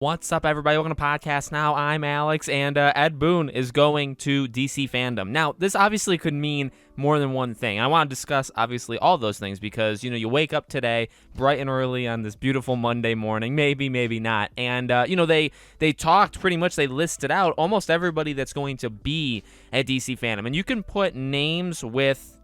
What's up, everybody? Welcome to Podcast Now. I'm Alex, and Ed Boon is going to DC Fandome. Now, this obviously could mean more than one thing. I want to discuss, obviously, all those things because, you wake up today bright and early on this beautiful Monday morning, maybe not, and, they talked pretty much, they listed out almost everybody that's going to be at DC Fandome, and you can put names with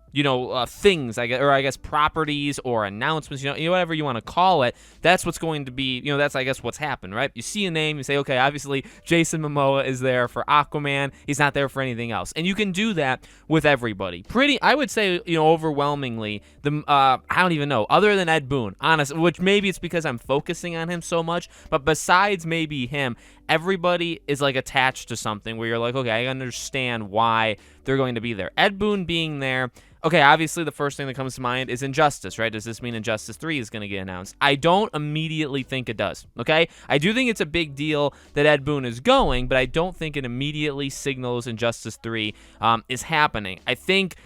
things, I guess properties or announcements, whatever you want to call it. That's what's going to be, that's, I guess, what's happened, right? You see a name, you say, okay, obviously Jason Momoa is there for Aquaman. He's not there for anything else. And you can do that with everybody. I would say, overwhelmingly, I don't even know, other than Ed Boon, honestly, which maybe it's because I'm focusing on him so much, but besides maybe him, everybody is like attached to something where you're like, okay, I understand why they're going to be there. Ed Boon being there, okay, obviously the first thing that comes to mind is Injustice, right? Does this mean Injustice 3 is going to get announced? I don't immediately think it does, okay? I do think it's a big deal that Ed Boon is going, but I don't think it immediately signals Injustice 3 is happening. I think,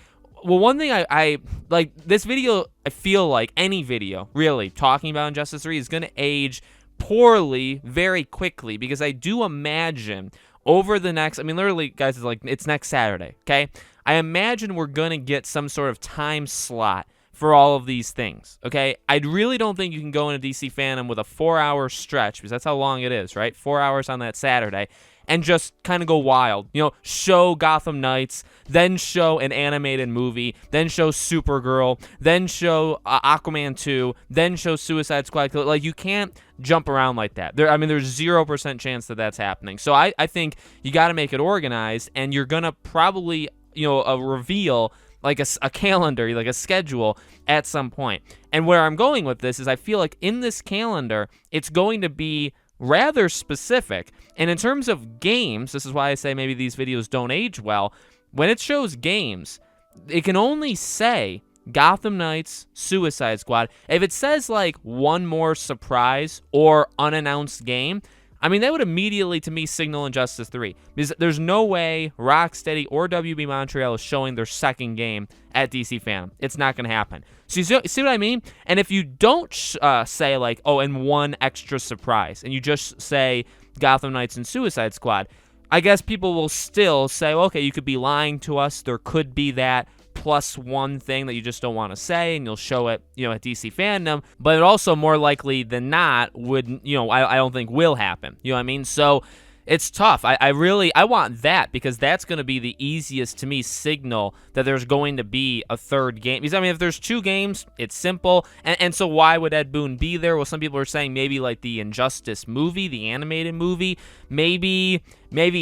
well, one thing I like, this video, I feel like any video, really, talking about Injustice 3 is going to age poorly very quickly, because I do imagine over the next, literally, guys, it's next Saturday, okay? I imagine we're going to get some sort of time slot for all of these things, okay? I really don't think you can go into DC Fandome with a 4-hour stretch, because that's how long it is, right? 4 hours on that Saturday, and just kind of go wild. Show Gotham Knights, then show an animated movie, then show Supergirl, then show Aquaman 2, then show Suicide Squad. Like, you can't jump around like that. There's 0% chance that that's happening. So I think you got to make it organized, and you're going to probably, reveal like a calendar, like a schedule at some point. And where I'm going with this is I feel like in this calendar, it's going to be rather specific. And in terms of games, this is why I say maybe these videos don't age well. When it shows games, it can only say Gotham Knights, Suicide Squad. If it says like one more surprise or unannounced game, that would immediately, to me, signal Injustice 3. Because there's no way Rocksteady or WB Montreal is showing their second game at DC Fandome. It's not going to happen. So you see what I mean? And if you don't say, like, oh, and one extra surprise, and you just say Gotham Knights and Suicide Squad, I guess people will still say, okay, you could be lying to us. There could be that plus one thing that you just don't want to say, and you'll show it, at DC Fandome. But it also, more likely than not, would, I don't think will happen. You know what I mean? So it's tough. I want that, because that's going to be the easiest, to me, signal that there's going to be a third game. Because, if there's two games, it's simple. And so why would Ed Boon be there? Well, some people are saying maybe like the Injustice movie, the animated movie. Maybe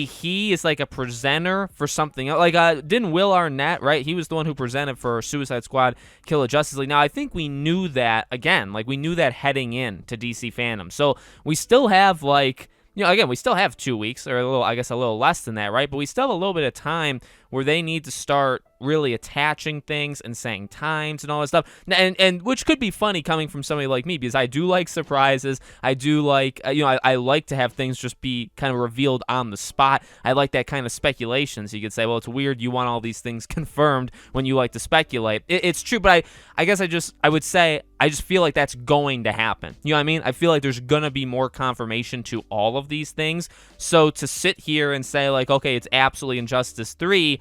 he is like a presenter for something. Like, didn't Will Arnett, right? He was the one who presented for Suicide Squad, Kill the Justice League. Now, I think we knew that, again, like we knew that heading in to DC Fandome. So we still have like, again, we still have 2 weeks, or a little less than that, right? But we still have a little bit of time where they need to start really attaching things and saying times and all that stuff, and which could be funny coming from somebody like me, because I do like surprises. I do like, I like to have things just be kind of revealed on the spot. I like that kind of speculation. So you could say, well, it's weird you want all these things confirmed when you like to speculate. It's true, but I guess I would say I just feel like that's going to happen. You know what I mean? I feel like there's gonna be more confirmation to all of these things. So to sit here and say like, okay, it's absolutely Injustice 3.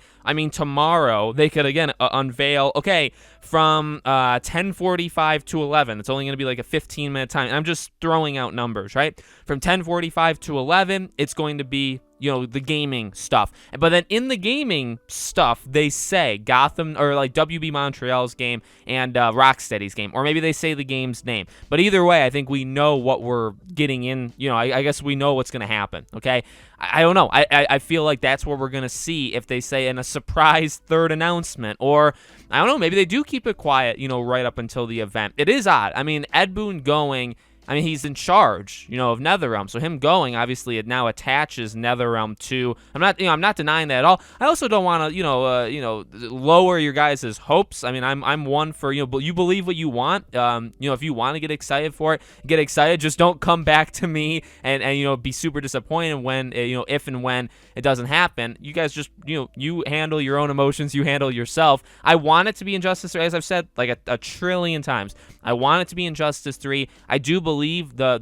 Tomorrow they could again unveil, okay, from 10:45 to 11. It's only going to be like a 15-minute time. I'm just throwing out numbers, right? From 10:45 to 11, it's going to be, the gaming stuff. But then in the gaming stuff, they say Gotham, or like WB Montreal's game and Rocksteady's game, or maybe they say the game's name. But either way, I think we know what we're getting in. I guess we know what's going to happen, okay? I don't know. I feel like that's what we're going to see if they say in a surprise third announcement, or I don't know, maybe they do keep it quiet, right up until the event. It is odd. Ed Boon going, he's in charge, of NetherRealm. So him going, obviously, it now attaches NetherRealm to. I'm not denying that at all. I also don't want to, lower your guys' hopes. I'm one for, you believe what you want. If you want to get excited for it, get excited. Just don't come back to me and be super disappointed when, if and when it doesn't happen. You guys just, you handle your own emotions. You handle yourself. I want it to be Injustice 3, as I've said like a trillion times. I want it to be Injustice 3. I do believe believe the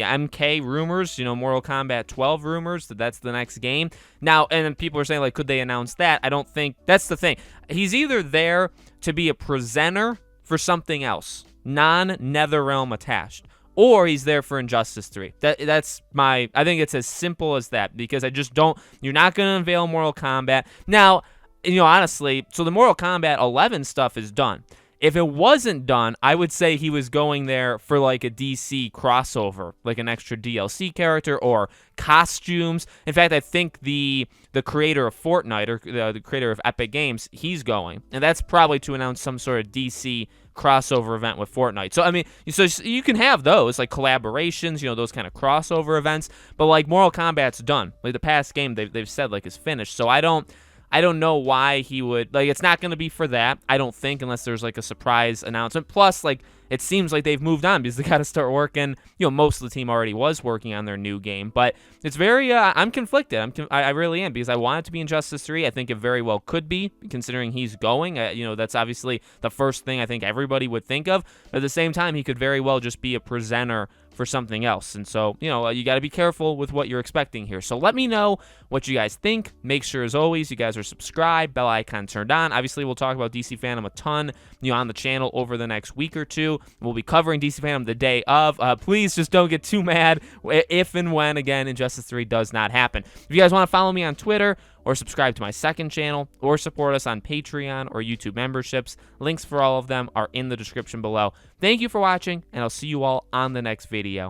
MK rumors, Mortal Kombat 12 rumors, that's the next game. Now, and then people are saying, like, could they announce that? I don't think that's the thing. He's either there to be a presenter for something else, non-NetherRealm attached, or he's there for Injustice 3. That's I think it's as simple as that, because I just don't, you're not going to unveil Mortal Kombat. Now, honestly, so the Mortal Kombat 11 stuff is done. If it wasn't done, I would say he was going there for like a DC crossover, like an extra DLC character or costumes. In fact, I think the creator of Fortnite, or the creator of Epic Games, he's going. And that's probably to announce some sort of DC crossover event with Fortnite. So, I mean, so you can have those, like collaborations, those kind of crossover events. But, like, Mortal Kombat's done. Like, the past game, they've said, like, is finished. So I don't know why he would, like, it's not going to be for that, I don't think, unless there's, like, a surprise announcement. Plus, like, it seems like they've moved on because they got to start working. Most of the team already was working on their new game. But it's very, I'm conflicted. I really am, because I want it to be Injustice 3. I think it very well could be, considering he's going. That's obviously the first thing I think everybody would think of. But at the same time, he could very well just be a presenter for something else. And so, you got to be careful with what you're expecting here. So let me know what you guys think. Make sure, as always, you guys are subscribed, bell icon turned on. Obviously, we'll talk about DC Fandom a ton, on the channel over the next week or two. We'll be covering DC Fandom the day of. Please just don't get too mad if and when, again, Injustice 3 does not happen. If you guys want to follow me on Twitter, or subscribe to my second channel, or support us on Patreon or YouTube memberships, links for all of them are in the description below. Thank you for watching, and I'll see you all on the next video.